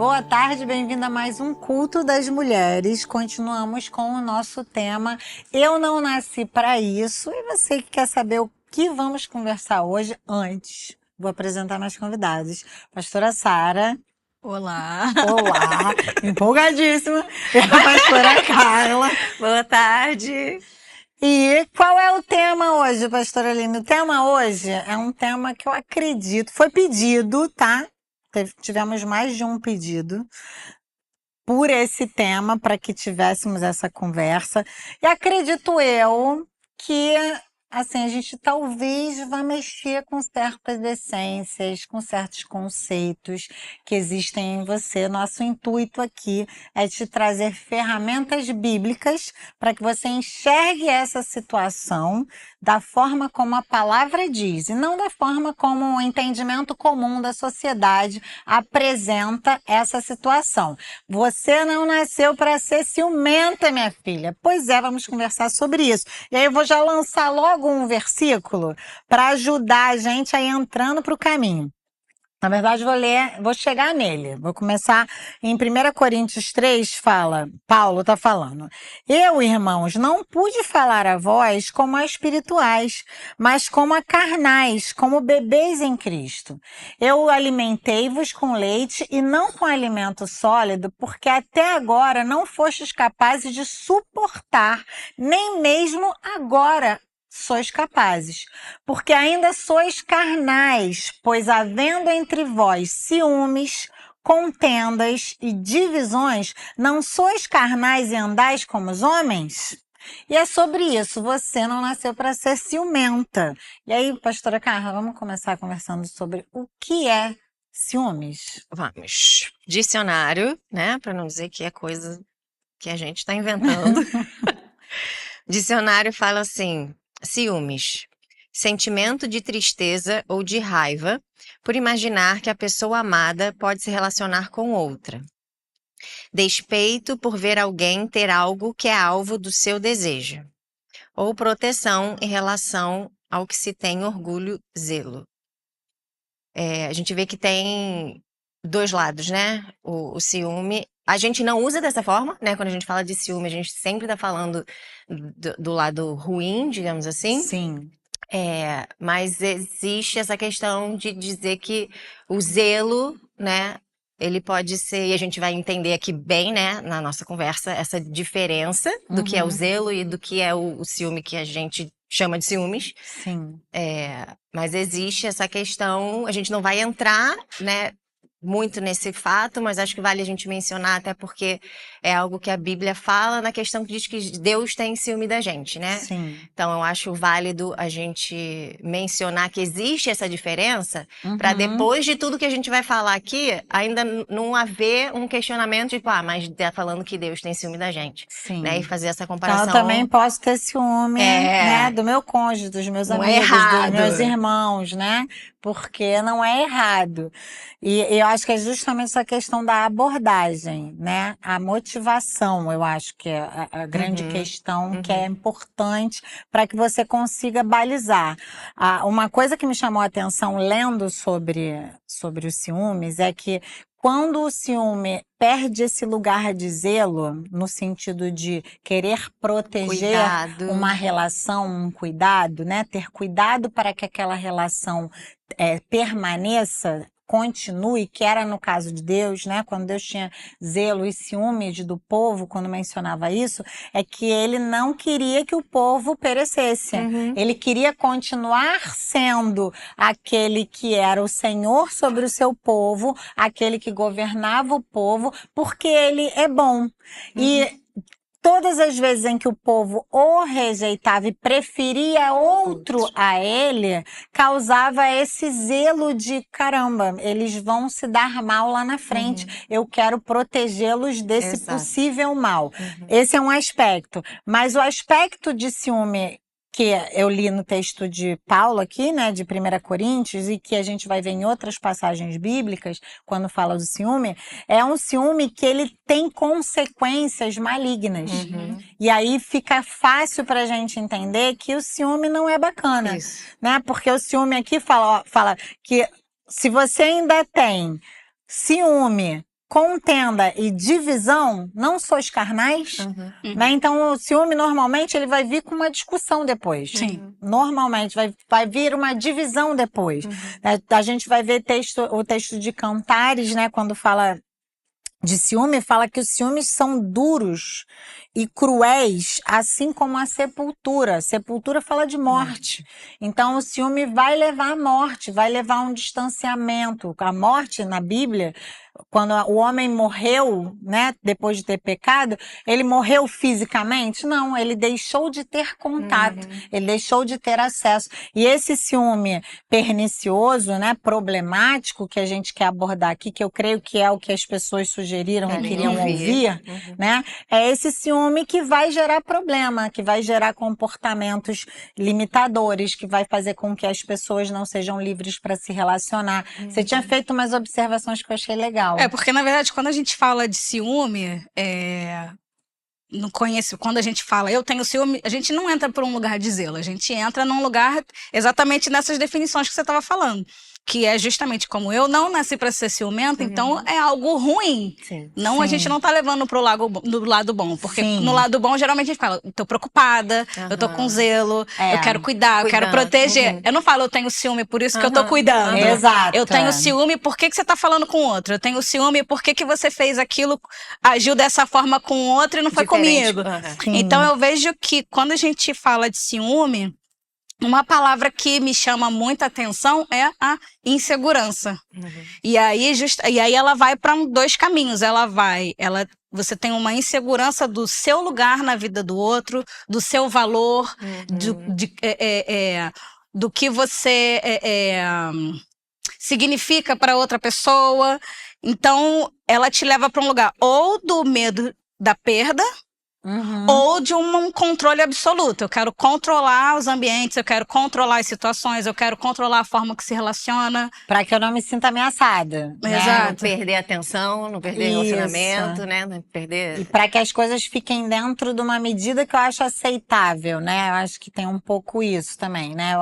Boa tarde, bem-vinda a mais um Culto das Mulheres. Continuamos com o nosso tema Eu Não Nasci para Isso. E você que quer saber o que vamos conversar hoje, antes, vou apresentar meus convidados. Pastora Sara. Olá. Olá, empolgadíssima. E a pastora Carla. Boa tarde. E qual é o tema hoje, pastora Aline? O tema hoje é um tema que eu acredito, foi pedido, tá? Tivemos mais de um pedido por esse tema para que tivéssemos essa conversa. E acredito eu que assim, a gente talvez vá mexer com certas essências, com certos conceitos que existem em você. Nosso intuito aqui é te trazer ferramentas bíblicas para que você enxergue essa situação da forma como a palavra diz, e não da forma como o entendimento comum da sociedade apresenta essa situação. Você não nasceu para ser ciumenta, minha filha. Pois é, vamos conversar sobre isso. E aí eu vou já lançar logo um versículo para ajudar a gente a ir entrando para o caminho. Na verdade, vou chegar nele. Vou começar em 1 Coríntios 3, Paulo está falando. Eu, irmãos, não pude falar a vós como a espirituais, mas como a carnais, como bebês em Cristo. Eu alimentei-vos com leite e não com alimento sólido, porque até agora não fostes capazes de suportar, nem mesmo agora sois capazes, porque ainda sois carnais, pois havendo entre vós ciúmes, contendas e divisões, não sois carnais e andais como os homens? E é sobre isso, você não nasceu para ser ciumenta. E aí, pastora Carla, vamos começar conversando sobre o que é ciúmes? Vamos. Dicionário, né? Para não dizer que é coisa que a gente está inventando. Dicionário fala assim: ciúmes. Sentimento de tristeza ou de raiva por imaginar que a pessoa amada pode se relacionar com outra. Despeito por ver alguém ter algo que é alvo do seu desejo. Ou proteção em relação ao que se tem orgulho, zelo. A gente vê que tem dois lados, né? O ciúme. A gente não usa dessa forma, né? Quando a gente fala de ciúme, a gente sempre tá falando do lado ruim, digamos assim. Sim. Mas existe essa questão de dizer que o zelo, né? Ele pode ser, e a gente vai entender aqui bem, né, na nossa conversa, essa diferença do que é o zelo e do que é o ciúme que a gente chama de ciúmes. Sim. Mas existe essa questão, a gente não vai entrar, né, muito nesse fato, mas acho que vale a gente mencionar, até porque é algo que a Bíblia fala na questão que diz que Deus tem ciúme da gente, né? Sim. Então eu acho válido a gente mencionar que existe essa diferença, para depois de tudo que a gente vai falar aqui, ainda não haver um questionamento de, mas tá falando que Deus tem ciúme da gente. Sim. Né? E fazer essa Então, comparação. eu também posso ter ciúme, né, do meu cônjuge, dos meus Não é amigos, dos errado. meus irmãos, né? Porque não é errado. E eu acho que é justamente essa questão da abordagem, né? A motivação, eu acho que é a grande questão que é importante para que você consiga balizar. Uma coisa que me chamou a atenção lendo sobre os ciúmes é que quando o ciúme perde esse lugar de zelo, no sentido de querer proteger uma relação, um cuidado, né? Ter cuidado para que aquela relação permaneça, continue, que era no caso de Deus, né? Quando Deus tinha zelo e ciúmes do povo, quando mencionava isso, é que ele não queria que o povo perecesse. Ele queria continuar sendo aquele que era o Senhor sobre o seu povo, aquele que governava o povo, porque ele é bom. E todas as vezes em que o povo o rejeitava e preferia outro a ele, causava esse zelo de, caramba, eles vão se dar mal lá na frente. Eu quero protegê-los desse possível mal. Esse é um aspecto. Mas o aspecto de ciúme que eu li no texto de Paulo aqui, né, de 1 Coríntios, e que a gente vai ver em outras passagens bíblicas, quando fala do ciúme, é um ciúme que ele tem consequências malignas. E aí fica fácil pra gente entender que o ciúme não é bacana, né? Porque o ciúme aqui fala que se você ainda tem ciúme contenda e divisão, não sois carnais, né? Então o ciúme normalmente ele vai vir com uma discussão depois. Sim. Normalmente vai vir uma divisão depois. A gente vai ver o texto de Cantares, né? Quando fala de ciúme, fala que os ciúmes são duros e cruéis, assim como a sepultura. Sepultura fala de morte. Então, o ciúme vai levar à morte, vai levar a um distanciamento. A morte, na Bíblia, quando o homem morreu, né, depois de ter pecado, ele morreu fisicamente? Não, ele deixou de ter contato, ele deixou de ter acesso. E esse ciúme pernicioso, né, problemático, que a gente quer abordar aqui, que eu creio que é o que as pessoas sugeriram e queriam ouvir, né, é esse ciúme que vai gerar problema, que vai gerar comportamentos limitadores, que vai fazer com que as pessoas não sejam livres para se relacionar. Você tinha feito umas observações que eu achei legal. Porque na verdade quando a gente fala de ciúme, quando a gente fala eu tenho ciúme, a gente não entra por um lugar de zelo, a gente entra num lugar exatamente nessas definições que você estava falando. Que é justamente como eu não nasci para ser ciumenta, então é algo ruim. A gente não tá levando pro lado bom. Porque no lado bom, geralmente a gente fala, tô preocupada, eu tô com zelo, eu quero cuidar, eu quero proteger. Eu não falo, eu tenho ciúme, por isso que eu tô cuidando. Exato. Eu tenho ciúme, por que você tá falando com o outro? Eu tenho ciúme, por que você fez aquilo, agiu dessa forma com o outro e não foi comigo? Então eu vejo que quando a gente fala de ciúme, uma palavra que me chama muita atenção é a insegurança. E aí ela vai para dois caminhos. Você tem uma insegurança do seu lugar na vida do outro, do seu valor, do que você significa para outra pessoa. Então, ela te leva para um lugar ou do medo da perda, ou de um controle absoluto. Eu quero controlar os ambientes, eu quero controlar as situações, eu quero controlar a forma que se relaciona. Para que eu não me sinta ameaçada. Exato. Não perder a atenção, não perder relacionamento, né? Não perder... E para que as coisas fiquem dentro de uma medida que eu acho aceitável, né? Eu acho que tem um pouco isso também, né?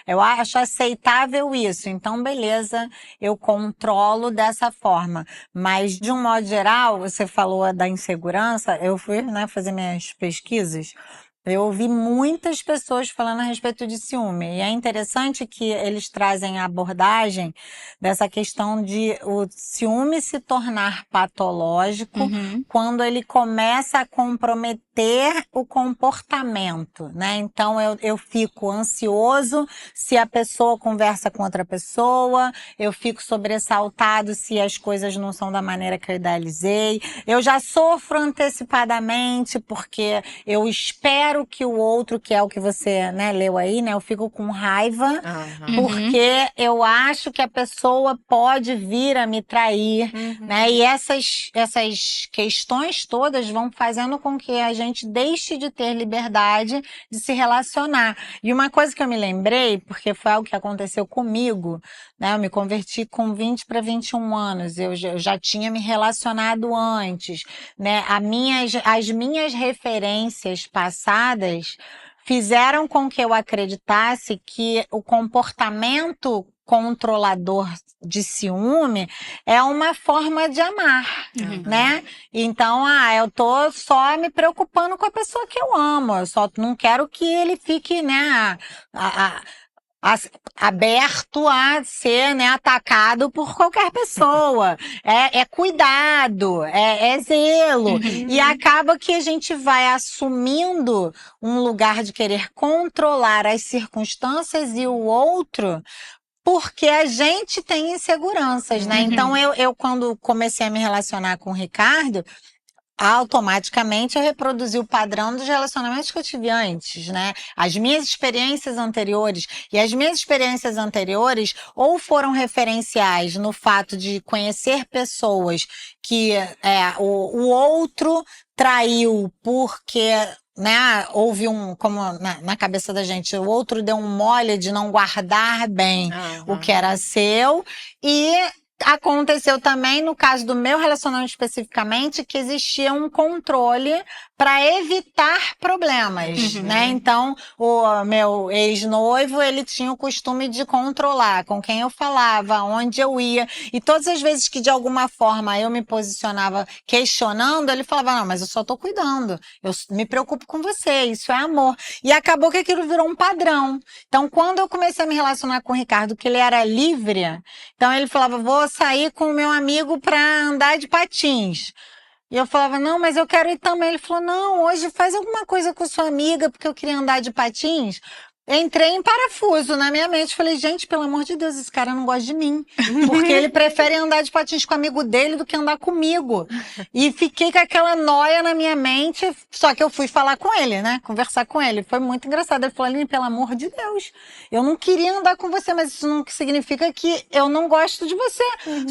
Eu acho aceitável isso. Então, beleza, eu controlo dessa forma. Mas, de um modo geral, você falou da insegurança, eu fui, né, fazer minhas pesquisas, eu ouvi muitas pessoas falando a respeito de ciúme. E é interessante que eles trazem a abordagem dessa questão de o ciúme se tornar patológico quando ele começa a comprometer o comportamento, né? Então eu fico ansioso se a pessoa conversa com outra pessoa, eu fico sobressaltado se as coisas não são da maneira que eu idealizei, eu já sofro antecipadamente porque eu espero que o outro, que é o que você, né, leu aí, né? Eu fico com raiva porque eu acho que a pessoa pode vir a me trair, né? E essas questões todas vão fazendo com que a gente deixe de ter liberdade de se relacionar. E uma coisa que eu me lembrei, porque foi algo que aconteceu comigo, né? Eu me converti com 20 para 21 anos, eu já tinha me relacionado antes, né? As minhas referências passadas fizeram com que eu acreditasse que o comportamento controlador de ciúme é uma forma de amar, né? Então, eu tô só me preocupando com a pessoa que eu amo, eu só não quero que ele fique, né, aberto a ser, né, atacado por qualquer pessoa. É cuidado, é zelo. E acaba que a gente vai assumindo um lugar de querer controlar as circunstâncias e o outro porque a gente tem inseguranças, né? Então, eu quando comecei a me relacionar com o Ricardo, automaticamente eu reproduzi o padrão dos relacionamentos que eu tive antes, né? As minhas experiências anteriores. E as minhas experiências anteriores ou foram referenciais no fato de conhecer pessoas que o outro traiu porque, né, houve como na cabeça da gente, o outro deu um mole de não guardar bem o que era seu, e aconteceu também, no caso do meu relacionamento especificamente, que existia um controle para evitar problemas, né? Então, o meu ex-noivo, ele tinha o costume de controlar com quem eu falava, onde eu ia. E todas as vezes que, de alguma forma, eu me posicionava questionando, ele falava, não, mas eu só tô cuidando. Eu me preocupo com você, isso é amor. E acabou que aquilo virou um padrão. Então, quando eu comecei a me relacionar com o Ricardo, que ele era livre, então ele falava, vou sair com o meu amigo para andar de patins. E eu falava, não, mas eu quero ir também. Ele falou, não, hoje faz alguma coisa com sua amiga, porque eu queria andar de patins. Entrei em parafuso na minha mente. Falei, gente, pelo amor de Deus, esse cara não gosta de mim. Porque ele prefere andar de patins com o amigo dele do que andar comigo. E fiquei com aquela noia na minha mente. Só que eu fui falar com ele, né? Conversar com ele. Foi muito engraçado. Ele falou, Aline, pelo amor de Deus, eu não queria andar com você, mas isso não significa que eu não gosto de você.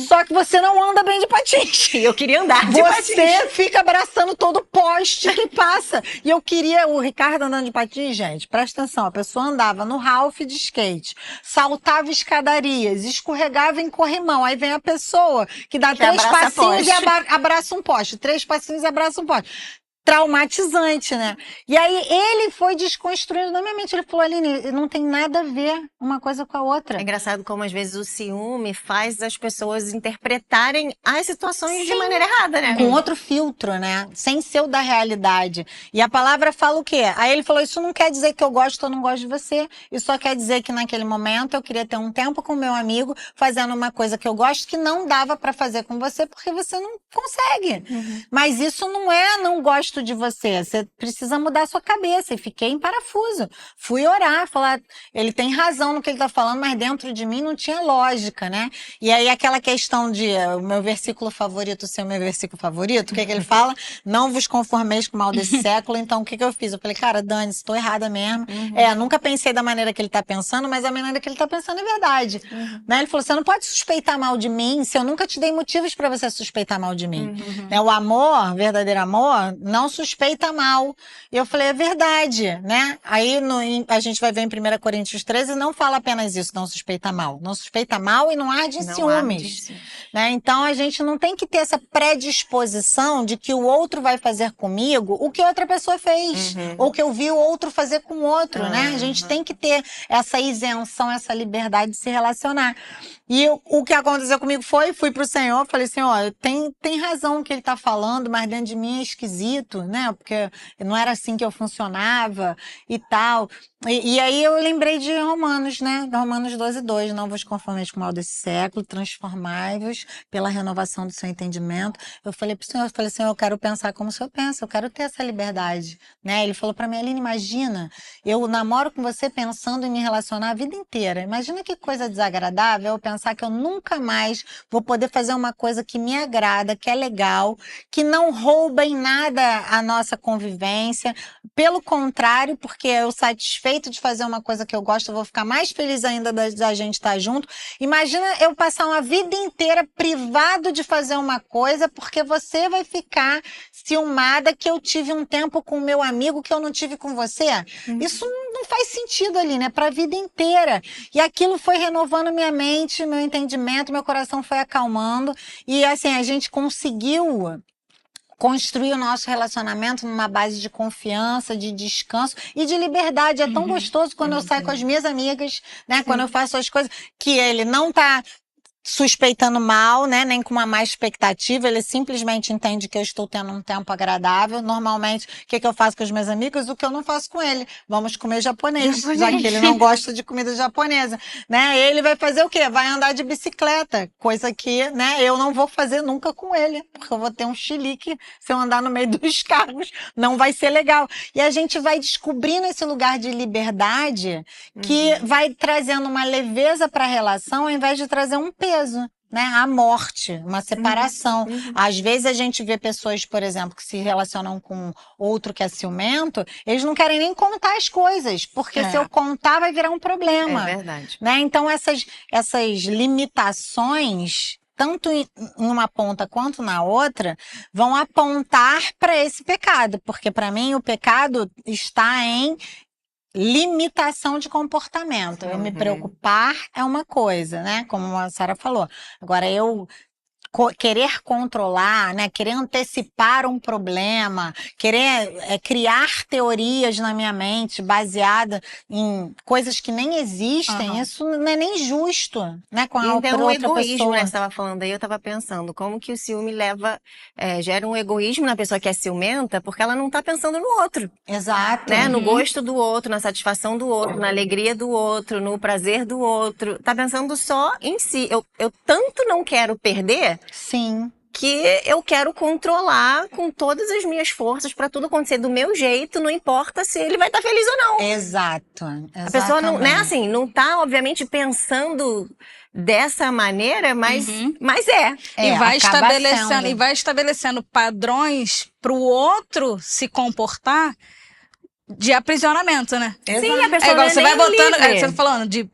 Só que você não anda bem de patins. Eu queria andar de patins. Você fica abraçando todo poste que passa. E eu queria o Ricardo andando de patins, gente. Presta atenção, a pessoa andava no Ralph de skate, saltava escadarias, escorregava em corrimão. Aí vem a pessoa que dá 3 passinhos e abraça um poste. 3 passinhos e abraça um poste. Traumatizante, né? E aí ele foi desconstruindo na minha mente. Ele falou, Aline, não tem nada a ver uma coisa com a outra. É engraçado como às vezes o ciúme faz as pessoas interpretarem as situações de maneira errada, né? Com outro filtro, né? Sem ser o da realidade. E a palavra fala o quê? Aí ele falou, isso não quer dizer que eu gosto ou não gosto de você. Isso só quer dizer que naquele momento eu queria ter um tempo com o meu amigo fazendo uma coisa que eu gosto que não dava pra fazer com você porque você não consegue. Mas isso não gosto de você. Você precisa mudar a sua cabeça. E fiquei em parafuso. Fui orar, falar, ele tem razão no que ele tá falando, mas dentro de mim não tinha lógica, né? E aí aquela questão de o meu versículo favorito ser o meu versículo favorito, o que ele fala? Não vos conformeis com o mal desse século. Então o que eu fiz? Eu falei, cara, Dani, estou errada mesmo. Nunca pensei da maneira que ele tá pensando, mas a maneira que ele tá pensando é verdade. Né? Ele falou, você não pode suspeitar mal de mim se eu nunca te dei motivos para você suspeitar mal de mim. Né? O amor, verdadeiro amor, não suspeita mal. E eu falei, é verdade, né? Aí a gente vai ver em 1 Coríntios 13, não fala apenas isso, não suspeita mal. Não suspeita mal e não arde em ciúmes. Né? Então a gente não tem que ter essa predisposição de que o outro vai fazer comigo o que outra pessoa fez. Ou que eu vi o outro fazer com o outro, né? A gente tem que ter essa isenção, essa liberdade de se relacionar. E o que aconteceu comigo fui pro Senhor, falei, Senhor, tem razão o que ele tá falando, mas dentro de mim é esquisito, né? Porque não era assim que eu funcionava e tal. E aí eu lembrei de Romanos, né? Romanos 12:2, não vos conformeis com o mal desse século, transformai-vos pela renovação do seu entendimento. Eu falei pro Senhor, Senhor, eu quero pensar como o Senhor pensa, eu quero ter essa liberdade, né? Ele falou pra mim, Aline, imagina, eu namoro com você pensando em me relacionar a vida inteira. Imagina que coisa desagradável eu pensar que eu nunca mais vou poder fazer uma coisa que me agrada, que é legal, que não rouba em nada a nossa convivência. Pelo contrário, porque eu satisfeito de fazer uma coisa que eu gosto, eu vou ficar mais feliz ainda da gente estar junto. Imagina eu passar uma vida inteira privado de fazer uma coisa, porque você vai ficar ciumada que eu tive um tempo com o meu amigo que eu não tive com você. Isso não faz sentido ali, né? Para a vida inteira. E aquilo foi renovando minha mente, meu entendimento, meu coração foi acalmando. E assim, a gente conseguiu construir o nosso relacionamento numa base de confiança, de descanso e de liberdade. É tão gostoso quando eu saio com as minhas amigas, né? Sim. Quando eu faço as coisas que ele não tá suspeitando mal, né? Nem com uma má expectativa, ele simplesmente entende que eu estou tendo um tempo agradável. Normalmente, o que eu faço com os meus amigos? O que eu não faço com ele. Vamos comer japonês, já que ele não gosta de comida japonesa, né? Ele vai fazer o quê? Vai andar de bicicleta, coisa que, né, eu não vou fazer nunca com ele, porque eu vou ter um chilique se eu andar no meio dos carros, não vai ser legal. E a gente vai descobrindo esse lugar de liberdade que vai trazendo uma leveza para a relação, ao invés de trazer um peso. Né? A morte, uma separação. Às vezes a gente vê pessoas, por exemplo, que se relacionam com outro que é ciumento, eles não querem nem contar as coisas, porque se eu contar vai virar um problema. É verdade. Né? Então essas limitações, tanto em uma ponta quanto na outra, vão apontar para esse pecado, porque para mim o pecado está em limitação de comportamento. Eu me preocupar é uma coisa, né? Como a Sara falou. Agora, eu querer controlar, né? Querer antecipar um problema, querer criar teorias na minha mente baseada em coisas que nem existem, isso não é nem justo, né? Com a então, o outra egoísmo, pessoa. né? Você estava falando aí, eu estava pensando, como que o ciúme gera um egoísmo na pessoa que é ciumenta, porque ela não está pensando no outro. Exato. Né? No gosto do outro, na satisfação do outro, na alegria do outro, no prazer do outro. Tá pensando só em si. Eu tanto não quero perder. Sim. Que eu quero controlar com todas as minhas forças para tudo acontecer do meu jeito, não importa se ele vai estar feliz ou não. Exato. A pessoa não, né, assim, não tá, obviamente, pensando dessa maneira, mas é. E vai estabelecendo padrões para o outro se comportar de aprisionamento, né? Sim, a pessoa igual, não você é vai nem botando, livre. você tá falando de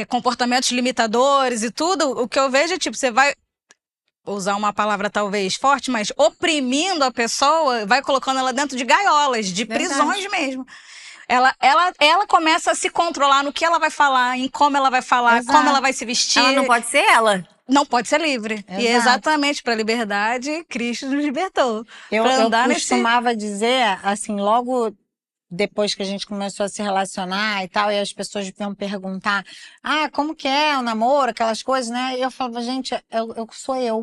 comportamentos limitadores e tudo, o que eu vejo é tipo, você vai usar uma palavra talvez forte, mas oprimindo a pessoa, vai colocando ela dentro de gaiolas, de prisões mesmo. Ela começa a se controlar no que ela vai falar, em como ela vai falar, como ela vai se vestir. Ela não pode ser ela. Não pode ser livre. Exato. E exatamente para a liberdade, Cristo nos libertou. Eu costumava dizer, assim, logo depois que a gente começou a se relacionar e tal, e as pessoas vinham perguntar, como que é o namoro, aquelas coisas, né? E eu falava, gente, eu sou eu.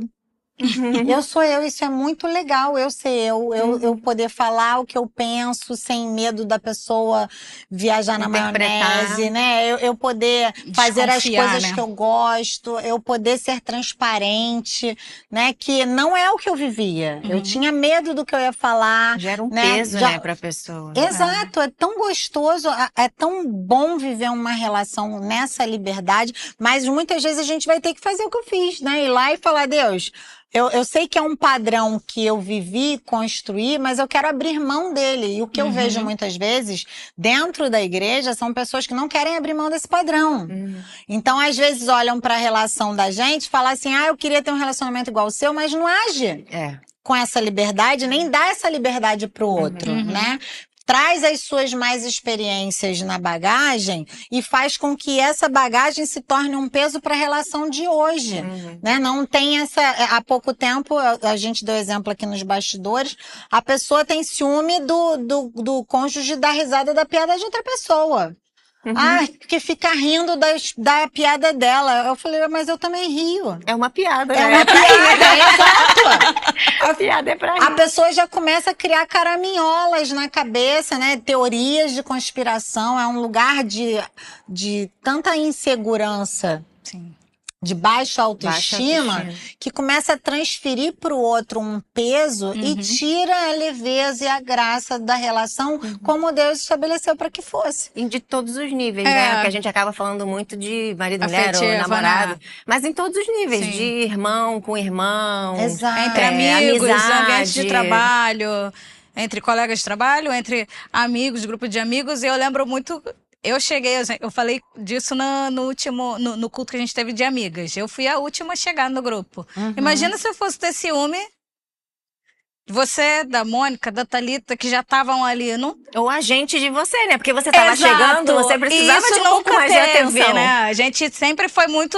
Eu sou eu, isso é muito legal, eu ser eu poder falar o que eu penso sem medo da pessoa viajar na maionese, né? Eu poder fazer as coisas, né, que eu gosto, eu poder ser transparente, né? Que não é o que eu vivia. Eu tinha medo do que eu ia falar. Gera um peso, né, pra pessoa. Exato, é tão gostoso, é tão bom viver uma relação nessa liberdade, mas muitas vezes a gente vai ter que fazer o que eu fiz, né? Ir lá e falar, Deus, eu sei que é um padrão que eu vivi, construí, mas eu quero abrir mão dele. E o que eu vejo muitas vezes dentro da igreja são pessoas que não querem abrir mão desse padrão. Então, às vezes, olham para a relação da gente e falam assim, eu queria ter um relacionamento igual o seu, mas não age com essa liberdade, nem dá essa liberdade pro outro, né? Traz as suas mais experiências na bagagem e faz com que essa bagagem se torne um peso para a relação de hoje, né? Não tem há pouco tempo, a gente deu exemplo aqui nos bastidores, a pessoa tem ciúme do cônjuge dar risada da piada de outra pessoa. Que fica rindo da piada dela. Eu falei, mas eu também rio. É uma piada, né? É uma piada, exato. A piada é pra rir. A pessoa já começa a criar caraminholas na cabeça, né? Teorias de conspiração. É um lugar de tanta insegurança. Sim. De baixa autoestima, que começa a transferir para o outro um peso e tira a leveza e a graça da relação como Deus estabeleceu para que fosse. E de todos os níveis, né? Porque a gente acaba falando muito de marido, mulher ou namorado. Né? Mas em todos os níveis, de irmão com irmão. Exato. Entre amigos, ambiente de trabalho, entre colegas de trabalho, entre amigos, grupo de amigos. E eu lembro muito... Eu falei disso no culto que a gente teve de amigas. Eu fui a última a chegar no grupo. Imagina se eu fosse ter ciúme, você, da Mônica, da Thalita, que já estavam ali. Ou a gente de você, né? Porque você estava chegando, você precisava de um pouco mais de atenção. Né? A gente sempre foi muito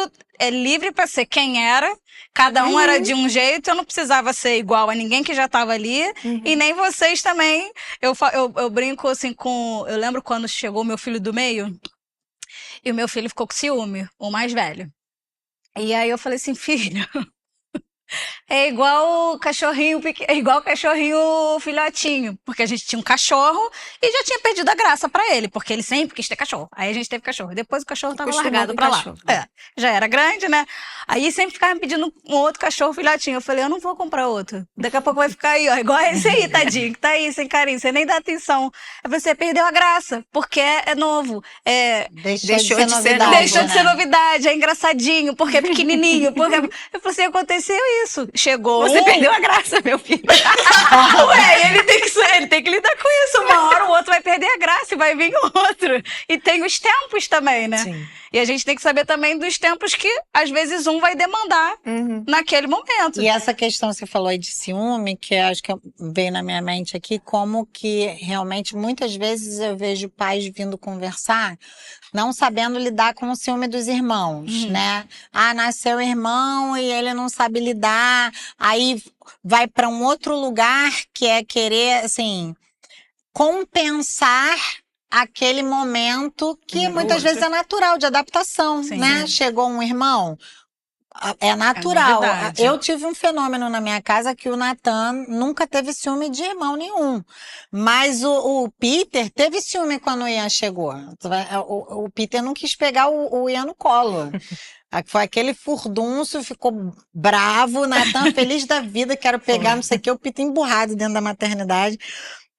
livre para ser quem era. Cada um era de um jeito, eu não precisava ser igual a ninguém que já estava ali, e nem vocês também. Eu brinco assim eu lembro quando chegou meu filho do meio, e o meu filho ficou com ciúme, o mais velho. E aí eu falei assim, filho, é igual cachorrinho filhotinho, porque a gente tinha um cachorro e já tinha perdido a graça pra ele, porque ele sempre quis ter cachorro. Aí a gente teve cachorro, depois o cachorro tava largado pra lá. Já era grande, né? Aí sempre ficava me pedindo um outro cachorro filhotinho. Eu falei, eu não vou comprar outro. Daqui a pouco vai ficar aí, ó, igual esse aí, tadinho, que tá aí sem carinho, você nem dá atenção. Aí você perdeu a graça, porque é novo. Deixou de ser novidade. Deixou de ser novidade, é engraçadinho, porque é pequenininho. Porque... Eu falei assim, aconteceu isso. Chegou Você perdeu a graça, meu filho. Ué, ele tem que lidar com isso. Uma hora o outro vai perder a graça e vai vir o outro. E tem os tempos também, né? Sim. E a gente tem que saber também dos tempos que, às vezes, um vai demandar naquele momento. E essa questão que você falou aí de ciúme, que acho que veio na minha mente aqui, como que realmente muitas vezes eu vejo pais vindo conversar, não sabendo lidar com o ciúme dos irmãos, né? Ah, nasceu irmão e ele não sabe lidar, aí vai para um outro lugar que é querer, assim, compensar aquele momento que muitas vezes é natural, de adaptação, né? Chegou um irmão, é natural. Eu tive um fenômeno na minha casa que o Natan nunca teve ciúme de irmão nenhum. Mas o Peter teve ciúme quando o Ian chegou. O Peter não quis pegar o Ian no colo. Foi aquele furdunço, ficou bravo. O Natan feliz da vida, quero pegar, não sei o que. O Peter emburrado dentro da maternidade.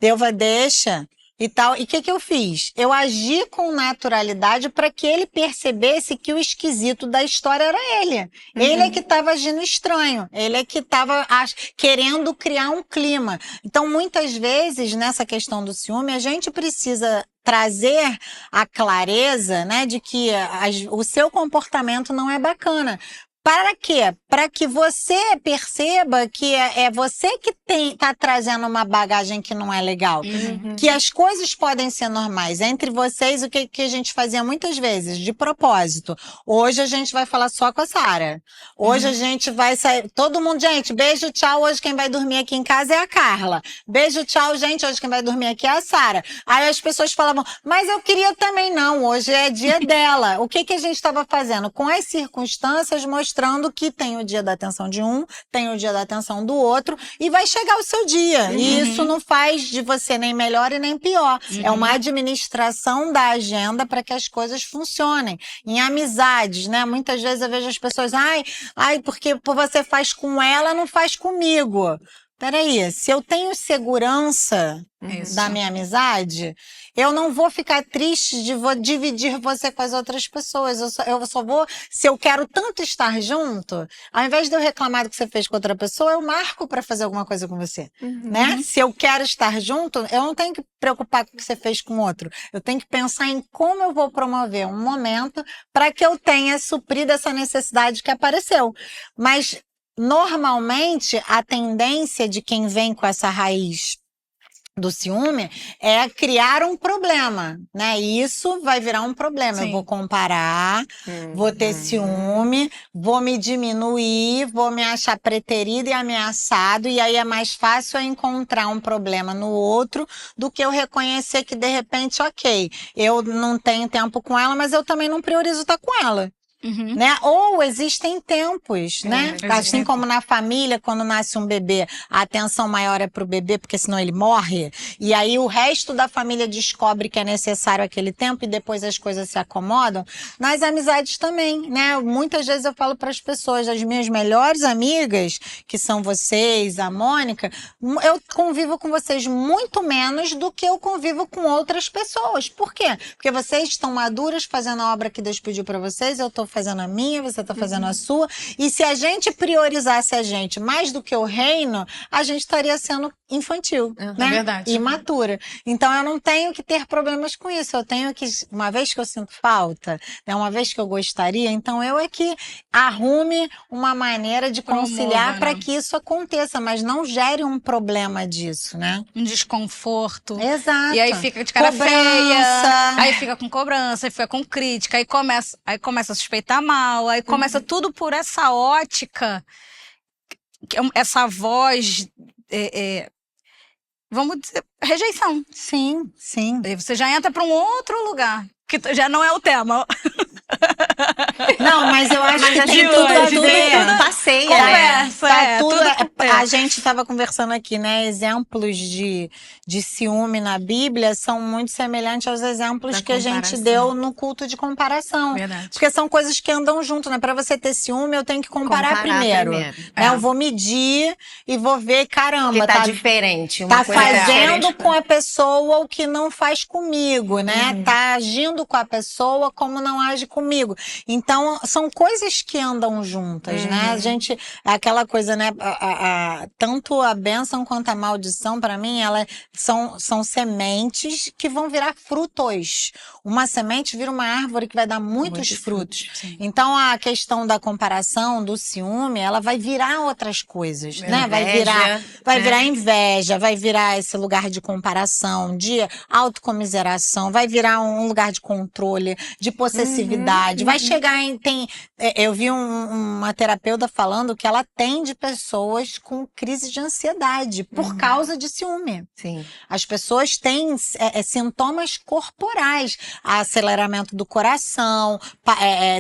Deuva, deixa. E tal. E o que eu fiz? Eu agi com naturalidade para que ele percebesse que o esquisito da história era ele. Ele é que estava agindo estranho. Ele é que estava querendo criar um clima. Então, muitas vezes, nessa questão do ciúme, a gente precisa trazer a clareza, né, de que o seu comportamento não é bacana. Para quê? Para que você perceba que é você que tá trazendo uma bagagem que não é legal. Que as coisas podem ser normais. Entre vocês, o que a gente fazia muitas vezes, de propósito. Hoje a gente vai falar só com a Sara. Hoje a gente vai sair... Todo mundo, gente, beijo, tchau. Hoje quem vai dormir aqui em casa é a Carla. Beijo, tchau, gente. Hoje quem vai dormir aqui é a Sara. Aí as pessoas falavam, mas eu queria também não. Hoje é dia dela. O que a gente estava fazendo? Com as circunstâncias, mostrando que tem o dia da atenção de um, tem o dia da atenção do outro, e vai chegar o seu dia. E isso não faz de você nem melhor e nem pior. É uma administração da agenda para que as coisas funcionem. Em amizades, né? Muitas vezes eu vejo as pessoas, porque você faz com ela, não faz comigo. Peraí, se eu tenho segurança da minha amizade, eu não vou ficar triste de dividir você com as outras pessoas. Eu só vou, se eu quero tanto estar junto, ao invés de eu reclamar do que você fez com outra pessoa, eu marco para fazer alguma coisa com você, né? Se eu quero estar junto, eu não tenho que preocupar com o que você fez com outro. Eu tenho que pensar em como eu vou promover um momento para que eu tenha suprido essa necessidade que apareceu. Mas normalmente, a tendência de quem vem com essa raiz do ciúme é criar um problema, né? E isso vai virar um problema. Eu vou comparar, vou ter ciúme, vou me diminuir, vou me achar preterido e ameaçado, e aí é mais fácil eu encontrar um problema no outro do que eu reconhecer que, de repente, ok, eu não tenho tempo com ela, mas eu também não priorizo estar com ela. Né? Ou existem tempos, né? Assim como na família, quando nasce um bebê, a atenção maior é pro bebê, porque senão ele morre. E aí o resto da família descobre que é necessário aquele tempo e depois as coisas se acomodam. Nas amizades também, né? Muitas vezes eu falo para as pessoas, as minhas melhores amigas, que são vocês, a Mônica, eu convivo com vocês muito menos do que eu convivo com outras pessoas. Por quê? Porque vocês estão maduras fazendo a obra que Deus pediu para vocês, eu tô fazendo a minha, você tá fazendo a sua. E se a gente priorizasse a gente mais do que o reino, a gente estaria sendo infantil, né? Verdade. Imatura. Então eu não tenho que ter problemas com isso. Eu tenho que, uma vez que eu sinto falta, né, uma vez que eu gostaria, então eu é que arrume uma maneira de conciliar para que isso aconteça, mas não gere um problema disso, né? Um desconforto. Exato. E aí fica de cara feia, aí fica com cobrança, aí fica com crítica, aí começa a suspeitar mal, aí começa tudo por essa ótica, essa voz, vamos dizer, rejeição. Sim, sim. Aí você já entra para um outro lugar, que já não é o tema. Não, mas eu acho que tem tudo a ver. Tudo passeia, Conversa, né? A gente estava conversando aqui, né? Exemplos de ciúme na Bíblia são muito semelhantes aos exemplos que a gente deu no culto de comparação. Verdade. Porque são coisas que andam junto, né? Para você ter ciúme, eu tenho que comparar primeiro. Eu vou medir e vou ver, caramba, que tá diferente. Tá fazendo com a pessoa o que não faz comigo, né? Tá agindo com a pessoa como não age comigo. Então, são coisas que andam juntas, né? A gente, aquela coisa, né? tanto a bênção quanto a maldição, para mim, elas são sementes que vão virar frutos. Uma semente vira uma árvore que vai dar muitos frutos. Então, a questão da comparação, do ciúme, ela vai virar outras coisas, né? Vai virar inveja, vai virar esse lugar de comparação, de autocomiseração, vai virar um lugar de controle, de possessividade. Vai chegar em... eu vi uma terapeuta falando que ela atende pessoas com crise de ansiedade por causa de ciúme. Sim. As pessoas têm sintomas corporais, aceleramento do coração,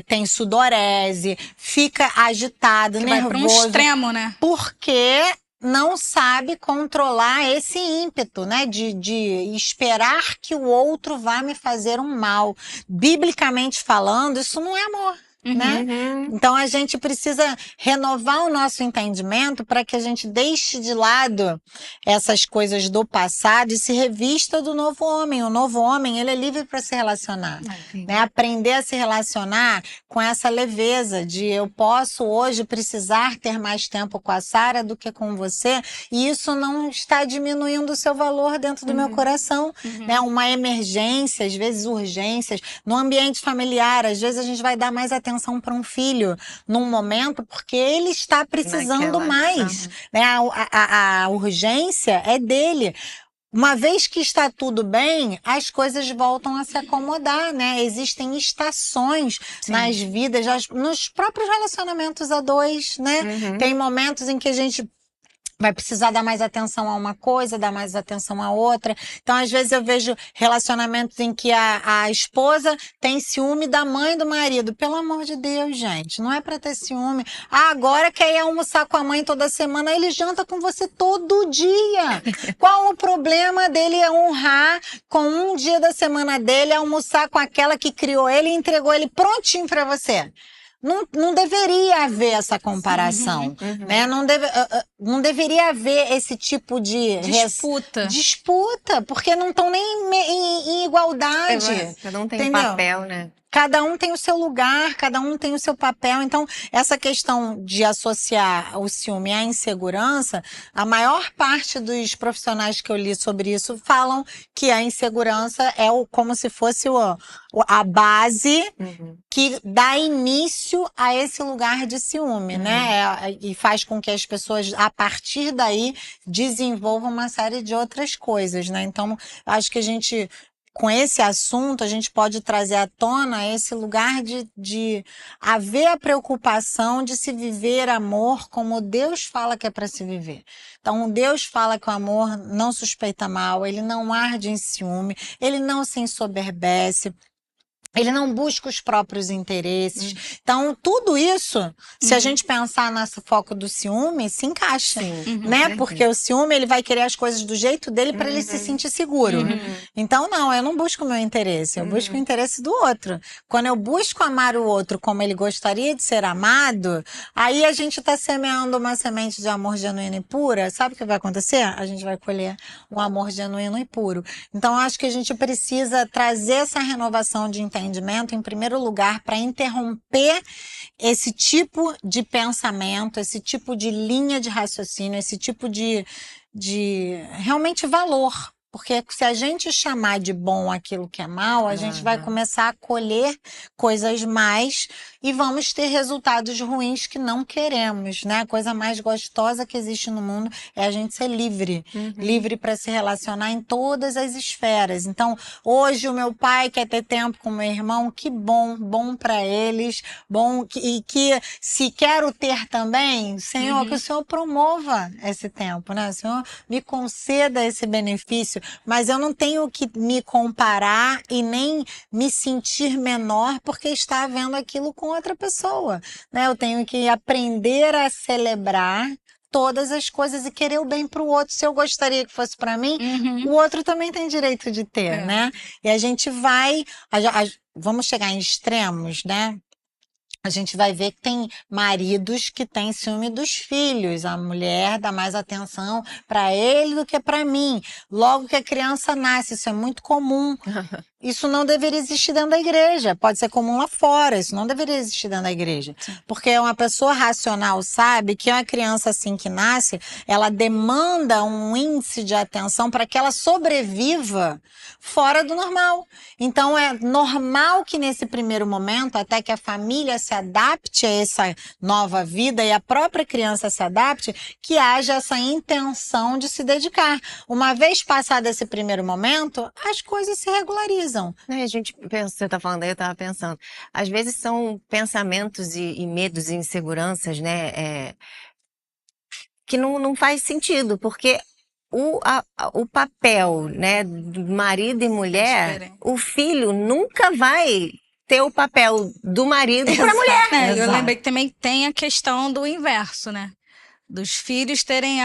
tem sudorese, fica agitado, nervoso. Vai para um extremo, né? Porque não sabe controlar esse ímpeto, né? De esperar que o outro vá me fazer um mal. Biblicamente falando, isso não é amor. Né? Então a gente precisa renovar o nosso entendimento para que a gente deixe de lado essas coisas do passado e se revista do novo homem. O novo homem, ele é livre para se relacionar, né? Aprender a se relacionar com essa leveza de eu posso hoje precisar ter mais tempo com a Sara do que com você, e isso não está diminuindo o seu valor dentro do meu coração, né? Uma emergência, às vezes urgências, no ambiente familiar, às vezes a gente vai dar mais atenção para um filho num momento porque ele está precisando mais, né? A urgência é dele. Uma vez que está tudo bem, as coisas voltam a se acomodar, né? Existem estações nas vidas, nos próprios relacionamentos a dois, né? Tem momentos em que a gente vai precisar dar mais atenção a uma coisa, dar mais atenção a outra. Então, às vezes, eu vejo relacionamentos em que a esposa tem ciúme da mãe do marido. Pelo amor de Deus, gente, não é pra ter ciúme. Agora quer ir almoçar com a mãe toda semana, ele janta com você todo dia. Qual o problema dele honrar com um dia da semana dele, almoçar com aquela que criou ele e entregou ele prontinho pra você? Não deveria haver essa comparação, né? Não deveria haver esse tipo de disputa, porque não estão nem em igualdade. Cada um tem um papel, né? Cada um tem o seu lugar, cada um tem o seu papel. Então, essa questão de associar o ciúme à insegurança, a maior parte dos profissionais que eu li sobre isso falam que a insegurança é como se fosse a base que dá início a esse lugar de ciúme, né? E faz com que as pessoas, a partir daí, desenvolvam uma série de outras coisas, né? Então, acho que com esse assunto, a gente pode trazer à tona esse lugar de haver a preocupação de se viver amor como Deus fala que é para se viver. Então, Deus fala que o amor não suspeita mal, ele não arde em ciúme, ele não se ensoberbece, ele não busca os próprios interesses. Então, tudo isso, se a gente pensar nesse foco do ciúme, se encaixa, né? Porque o ciúme, ele vai querer as coisas do jeito dele para ele se sentir seguro. Então, não, eu não busco o meu interesse, eu busco o interesse do outro. Quando eu busco amar o outro como ele gostaria de ser amado, aí a gente está semeando uma semente de amor genuíno e pura. Sabe o que vai acontecer? A gente vai colher um amor genuíno e puro. Então, acho que a gente precisa trazer essa renovação de entendimento, em primeiro lugar, para interromper esse tipo de pensamento, esse tipo de linha de raciocínio, esse tipo de realmente valor. Porque se a gente chamar de bom aquilo que é mal, a gente vai começar a colher coisas mais e vamos ter resultados ruins que não queremos, né? A coisa mais gostosa que existe no mundo é a gente ser livre. Livre para se relacionar em todas as esferas. Então, hoje o meu pai quer ter tempo com o meu irmão, que bom para eles, e que se quero ter também, Senhor, que o Senhor promova esse tempo, né? O Senhor me conceda esse benefício. Mas eu não tenho que me comparar e nem me sentir menor porque está vendo aquilo com outra pessoa, né? Eu tenho que aprender a celebrar todas as coisas e querer o bem para o outro. Se eu gostaria que fosse para mim, o outro também tem direito de ter, né? E a gente vamos chegar em extremos, né? A gente vai ver que tem maridos que têm ciúme dos filhos. A mulher dá mais atenção para ele do que para mim. Logo que a criança nasce, isso é muito comum. isso não deveria existir dentro da igreja. Pode ser comum lá fora, isso não deveria existir dentro da igreja. Sim. Porque uma pessoa racional sabe que uma criança assim que nasce, ela demanda um índice de atenção para que ela sobreviva fora do normal. Então é normal que nesse primeiro momento, até que a família se adapte a essa nova vida e a própria criança se adapte, que haja essa intenção de se dedicar. Uma vez passado esse primeiro momento, as coisas se regularizam. A gente pensa, você tá falando aí, eu tava pensando. Às vezes são pensamentos e medos e inseguranças, né? Que não faz sentido, porque o papel, né, do marido e mulher, diferente. o filho nunca vai ter o papel do marido para a mulher. Eu Exato. lembrei que também tem a questão do inverso, né? Dos filhos terem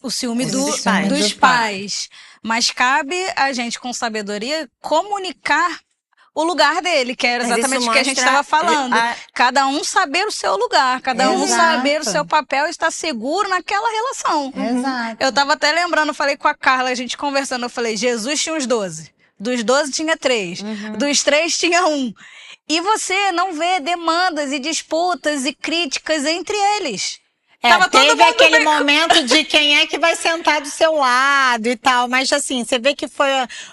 o ciúme Dos pais. dos pais. Mas cabe a gente, com sabedoria, comunicar o lugar dele, que era Mas exatamente isso o que a gente mostra estava falando. Cada um saber o seu lugar, cada um Exato. saber o seu papel e estar seguro naquela relação. Exato. Eu tava até lembrando, eu falei com a Carla, a gente conversando, eu falei, Jesus tinha os 12. Dos 12 tinha 3. Dos 3 tinha 1. E você não vê demandas e disputas e críticas entre eles. Tava todo teve mundo aquele bem- momento de quem é que vai sentar do seu lado e tal, mas assim, você vê que foi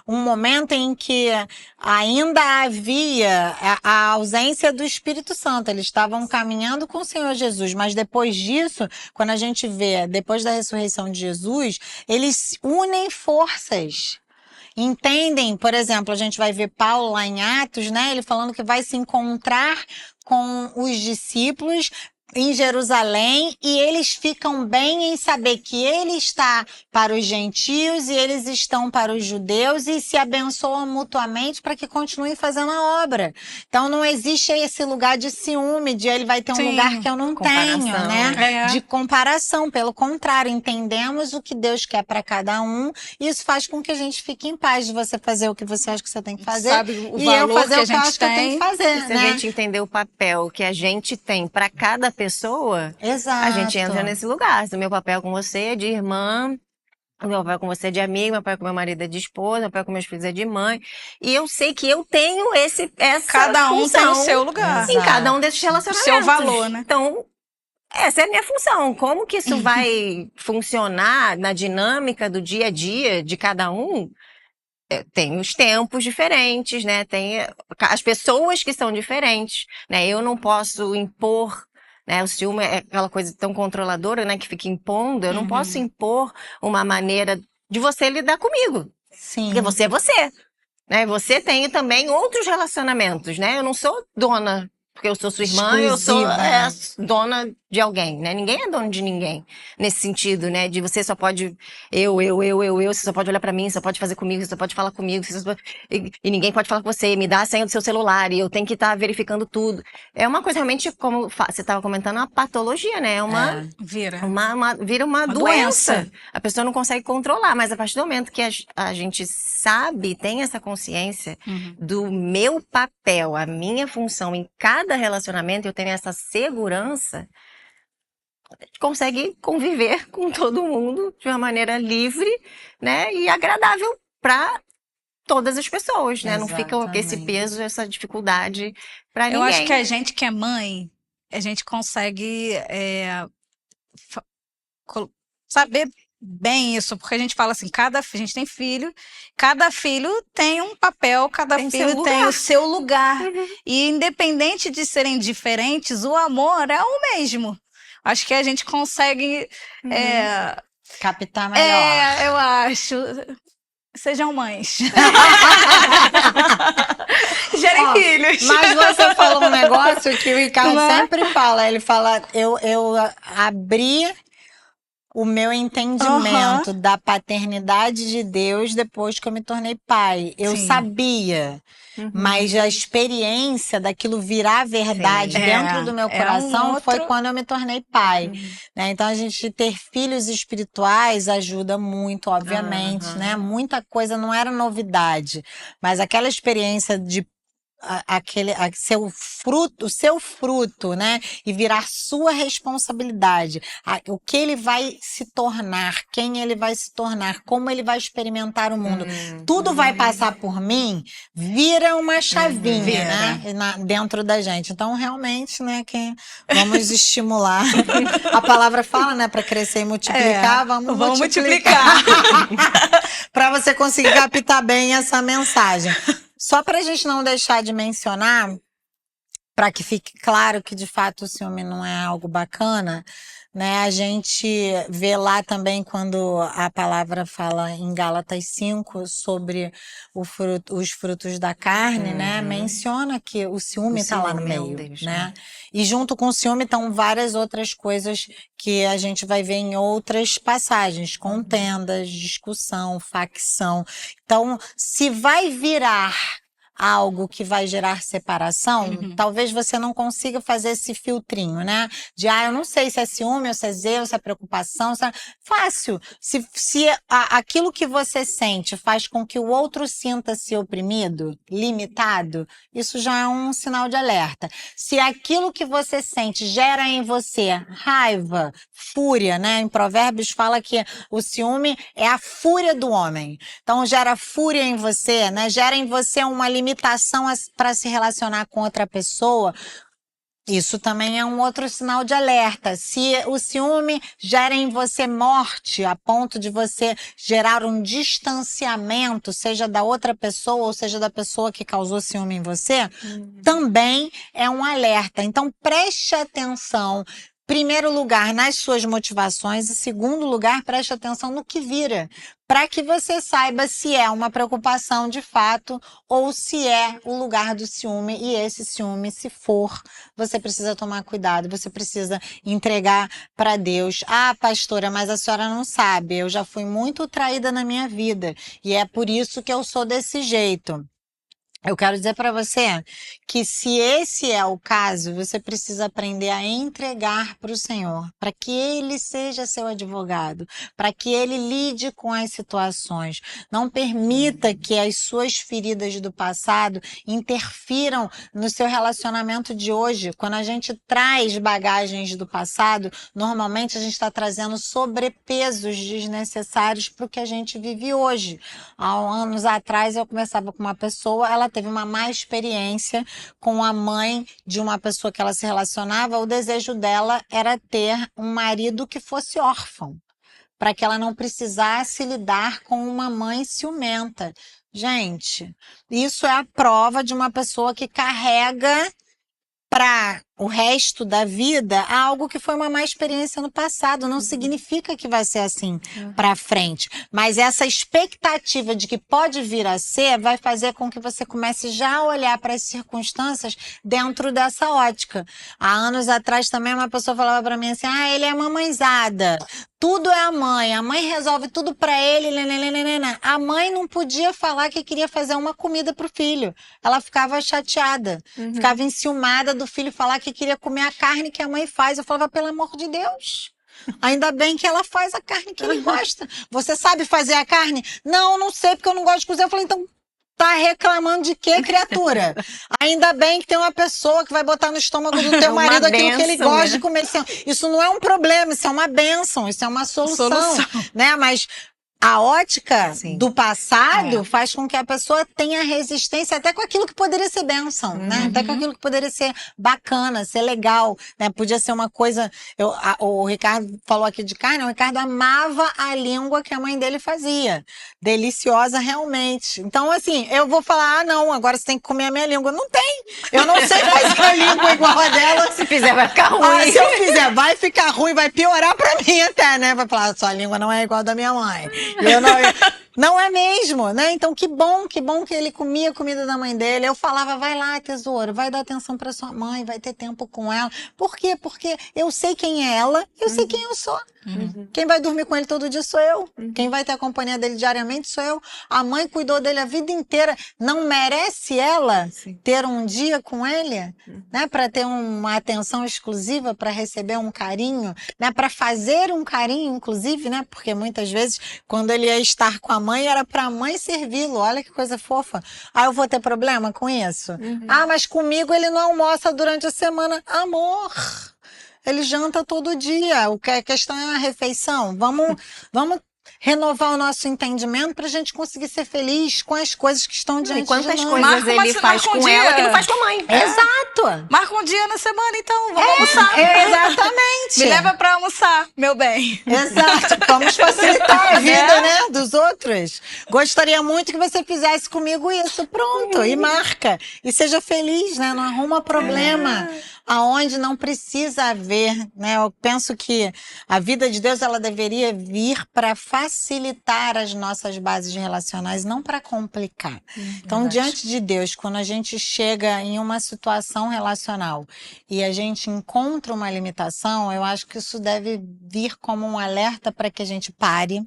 um momento em que ainda havia a ausência do Espírito Santo, eles estavam caminhando com o Senhor Jesus, mas depois disso, quando a gente vê, depois da ressurreição de Jesus, eles unem forças. Entendem? Por exemplo, a gente vai ver Paulo lá em Atos, né? Ele falando que vai se encontrar com os discípulos em Jerusalém e eles ficam bem em saber que ele está para os gentios e eles estão para os judeus e se abençoam mutuamente para que continuem fazendo a obra. Então não existe esse lugar de ciúme, de ele vai ter um Sim, lugar que eu não tenho, comparação. né? De comparação, pelo contrário, entendemos o que Deus quer para cada um e isso faz com que a gente fique em paz de você fazer o que você acha que você tem que fazer Sabe o e eu valor fazer que a o que eu gente acho que eu tenho que tem. fazer, Se né? a gente entender o papel que a gente tem para cada pessoa, Exato. a gente entra nesse lugar. Se o meu papel com você é de irmã, o meu papel com você é de amigo, meu papel com meu marido é de esposa, meu papel com meus filhos é de mãe. E eu sei que eu tenho essa Cada um tem o função seu lugar. em cada um desses relacionamentos. seu valor, né? Então, essa é a minha função. Como que isso vai funcionar na dinâmica do dia a dia de cada um? Tem os tempos diferentes, né? Tem as pessoas que são diferentes, né? Eu não posso impor, né? O ciúme é aquela coisa tão controladora, né? Que fica impondo. Eu não posso impor uma maneira de você lidar comigo. Sim. Porque você é você, né? Você tem também outros relacionamentos, né? Eu não sou dona, porque eu sou sua irmã, eu sou Exclusiva, né? dona de alguém, né? Ninguém é dono de ninguém, nesse sentido, né? De você só pode, você só pode olhar pra mim, você só pode fazer comigo, você só pode falar comigo, e ninguém pode falar com você, me dá a senha do seu celular, e eu tenho que estar verificando tudo. É uma coisa realmente, como você estava comentando, uma patologia, né? Vira. Vira uma doença. A pessoa não consegue controlar, mas a partir do momento que a gente sabe, tem essa consciência do meu papel, a minha função em cada relacionamento, eu tenho essa segurança, a gente consegue conviver com todo mundo de uma maneira livre, né? E agradável para todas as pessoas, né? Não fica esse Exatamente. peso, essa dificuldade para ninguém. Eu acho que a gente que é mãe, a gente consegue saber bem isso, porque a gente fala assim, a gente tem filho, cada filho tem um papel, cada Tem filho seu tem lugar. o seu lugar. E independente de serem diferentes, o amor é o mesmo. Acho que a gente consegue Captar melhor. eu acho. Sejam mães. Gerem filhos. Mas você falou um negócio que o Ricardo Não é? sempre fala. Ele fala, eu abri o meu entendimento da paternidade de Deus depois que eu me tornei pai. Eu Sim. sabia, mas a experiência daquilo virar verdade Sim. dentro do meu É coração um outro- foi quando eu me tornei pai. Né? Então, a gente ter filhos espirituais ajuda muito, obviamente, né? Muita coisa não era novidade, mas aquela experiência de o seu fruto, né? E virar sua responsabilidade. O que ele vai se tornar, quem ele vai se tornar, como ele vai experimentar o mundo. Tudo vai passar por mim, vira uma chavinha, né? Dentro da gente. Então, realmente, né, vamos estimular. A palavra fala, né, para crescer e multiplicar, vamos multiplicar. Para você conseguir captar bem essa mensagem. Só para a gente não deixar de mencionar, para que fique claro que de fato o ciúme não é algo bacana, né? A gente vê lá também quando a palavra fala em Gálatas 5 sobre os frutos da carne, né? Menciona que o ciúme está lá no meio, Deus, né? E junto com o ciúme estão várias outras coisas que a gente vai ver em outras passagens, contendas, discussão, facção. Então, se vai virar algo que vai gerar separação, talvez você não consiga fazer esse filtrinho, né? De, eu não sei se é ciúme, ou se é zelo, se é preocupação, fácil. Se aquilo que você sente faz com que o outro sinta-se oprimido, limitado, isso já é um sinal de alerta. Se aquilo que você sente gera em você raiva, fúria, né? Em Provérbios fala que o ciúme é a fúria do homem. Então, gera fúria em você, né? Gera em você uma limitação para se relacionar com outra pessoa. Isso também é um outro sinal de alerta. Se o ciúme gera em você morte, a ponto de você gerar um distanciamento, seja da outra pessoa ou seja da pessoa que causou ciúme em você, também é um alerta. Então, preste atenção. Primeiro lugar, nas suas motivações e segundo lugar, preste atenção no que vira, para que você saiba se é uma preocupação de fato ou se é o lugar do ciúme, e esse ciúme, se for, você precisa tomar cuidado, você precisa entregar para Deus. Pastora, mas a senhora não sabe, eu já fui muito traída na minha vida e é por isso que eu sou desse jeito. Eu quero dizer para você que se esse é o caso, você precisa aprender a entregar para o Senhor, para que Ele seja seu advogado, para que Ele lide com as situações. Não permita que as suas feridas do passado interfiram no seu relacionamento de hoje. Quando a gente traz bagagens do passado, normalmente a gente está trazendo sobrepesos desnecessários para o que a gente vive hoje. Há anos atrás eu conversava com uma pessoa, ela teve uma má experiência com a mãe de uma pessoa que ela se relacionava. O desejo dela era ter um marido que fosse órfão, para que ela não precisasse lidar com uma mãe ciumenta. Gente, isso é a prova de uma pessoa que carrega para o resto da vida algo que foi uma má experiência no passado. Não significa que vai ser assim para frente, mas essa expectativa de que pode vir a ser vai fazer com que você comece já a olhar para as circunstâncias dentro dessa ótica. Há anos atrás também uma pessoa falava para mim assim, ele é mamãezada, tudo é a mãe resolve tudo para ele, a mãe não podia falar que queria fazer uma comida pro filho, ela ficava chateada, ficava enciumada do filho falar que queria comer a carne que a mãe faz. Eu falava, pelo amor de Deus, ainda bem que ela faz a carne que ele gosta. Você sabe fazer a carne? Não sei, porque eu não gosto de cozinhar. Eu falei, então tá reclamando de quê, criatura? Ainda bem que tem uma pessoa que vai botar no estômago do teu marido aquilo que ele gosta de comer. Isso não é um problema, isso é uma bênção, isso é uma solução. Né? Mas a ótica do passado faz com que a pessoa tenha resistência até com aquilo que poderia ser bênção, né? Até com aquilo que poderia ser bacana, ser legal, né? Podia ser uma coisa... o Ricardo falou aqui de carne, o Ricardo amava a língua que a mãe dele fazia. Deliciosa realmente. Então, assim, eu vou falar, não, agora você tem que comer a minha língua. Não tem! Eu não sei fazer a língua igual a dela. Se fizer, vai ficar ruim. Se eu fizer, vai ficar ruim, vai piorar pra mim até, né? Vai falar, sua língua não é igual a da minha mãe. Não é mesmo, né? Então, que bom que ele comia a comida da mãe dele. Eu falava, vai lá, tesouro, vai dar atenção pra sua mãe, vai ter tempo com ela. Por quê? Porque eu sei quem é ela, eu sei quem eu sou. Quem vai dormir com ele todo dia sou eu. Quem vai ter a companhia dele diariamente sou eu. A mãe cuidou dele a vida inteira. Não merece ela ter um dia com ele, né? Para ter uma atenção exclusiva, para receber um carinho, né? Para fazer um carinho, inclusive, né? Porque muitas vezes, quando ele ia estar com a mãe, era pra mãe servi-lo. Olha que coisa fofa. Eu vou ter problema com isso? Mas comigo ele não almoça durante a semana. Amor, ele janta todo dia. A questão é a refeição. Vamos renovar o nosso entendimento pra gente conseguir ser feliz com as coisas que estão diante de nós. Quantas coisas ele faz com ela que não faz com a mãe. Exato. Marca um dia na semana, então. Vamos almoçar. Exatamente. Me leva pra almoçar, meu bem. Exato. Vamos facilitar a vida, né, dos outros. Gostaria muito que você fizesse comigo isso. Pronto. E marca. E seja feliz, né? Não arruma problema. Aonde não precisa haver, né? Eu penso que a vida de Deus, ela deveria vir para facilitar as nossas bases relacionais, não para complicar. Então, diante de Deus, quando a gente chega em uma situação relacional e a gente encontra uma limitação, eu acho que isso deve vir como um alerta para que a gente pare,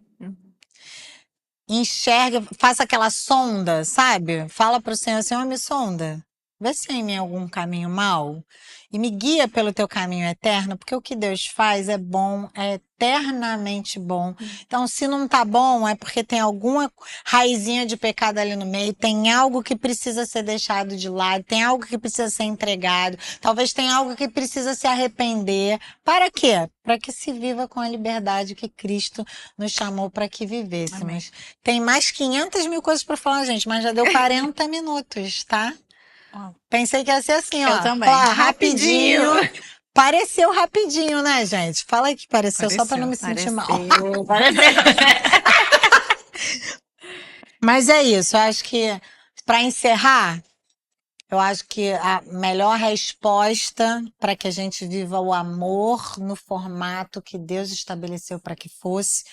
enxergue, faça aquela sonda, sabe? Fala para o Senhor, Senhor, me sonda. Vê se tem em mim algum caminho mau e me guia pelo teu caminho eterno, porque o que Deus faz é bom, é eternamente bom. Então, se não tá bom, é porque tem alguma raizinha de pecado ali no meio, tem algo que precisa ser deixado de lado, tem algo que precisa ser entregado, talvez tenha algo que precisa se arrepender. Para quê? Para que se viva com a liberdade que Cristo nos chamou para que vivêssemos. Amém. Tem mais 500 mil coisas para falar, gente, mas já deu 40 minutos, tá? Pensei que ia ser assim, ó. Eu também. Rapidinho. Pareceu rapidinho, né, gente? Fala aí que pareceu só pra não me sentir mal. Mas é isso, eu acho que, pra encerrar, eu acho que a melhor resposta para que a gente viva o amor no formato que Deus estabeleceu para que fosse,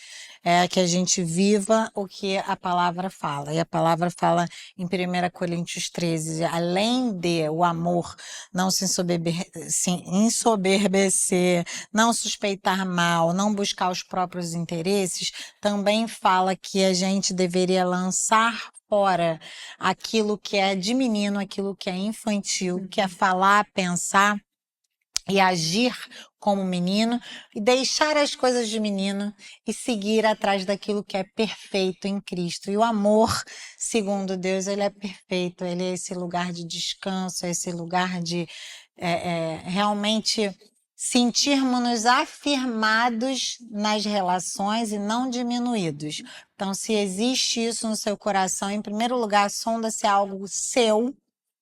é que a gente viva o que a palavra fala. E a palavra fala em 1 Coríntios 13, além de o amor não se ensoberbecer, não suspeitar mal, não buscar os próprios interesses, também fala que a gente deveria lançar fora aquilo que é de menino, aquilo que é infantil, que é falar, pensar e agir como menino, e deixar as coisas de menino e seguir atrás daquilo que é perfeito em Cristo. E o amor, segundo Deus, ele é perfeito, ele é esse lugar de descanso, é esse lugar de realmente sentirmos-nos afirmados nas relações e não diminuídos. Então, se existe isso no seu coração, em primeiro lugar, sonda se é algo seu,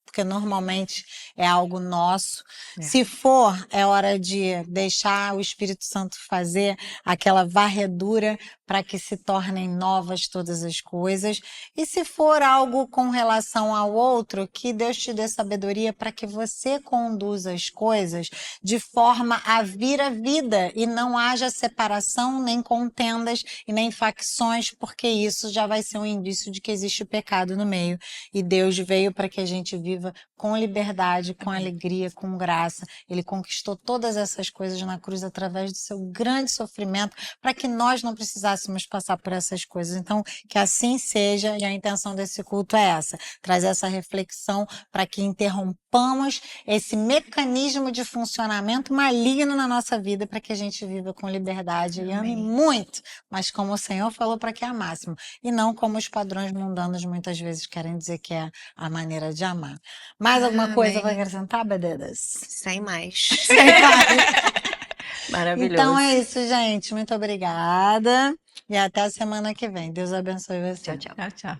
porque normalmente é algo nosso. Se for, é hora de deixar o Espírito Santo fazer aquela varredura para que se tornem novas todas as coisas. E se for algo com relação ao outro, que Deus te dê sabedoria para que você conduza as coisas de forma a vir a vida e não haja separação, nem contendas e nem facções, porque isso já vai ser um indício de que existe pecado no meio. E Deus veio para que a gente viva com liberdade, com alegria, com graça. Ele conquistou todas essas coisas na cruz através do seu grande sofrimento para que nós não precisássemos passar por essas coisas. Então, que assim seja, e a intenção desse culto é essa, trazer essa reflexão para que interrompamos esse mecanismo de funcionamento maligno na nossa vida para que a gente viva com liberdade e ame muito, mas como o Senhor falou, para que amássemos, e não como os padrões mundanos muitas vezes querem dizer que é a maneira de amar. Mais alguma coisa para acrescentar, Bededas? Sem mais. Sem mais. Maravilhoso. Então é isso, gente. Muito obrigada. E até a semana que vem. Deus abençoe você. Tchau, tchau. Tchau, tchau.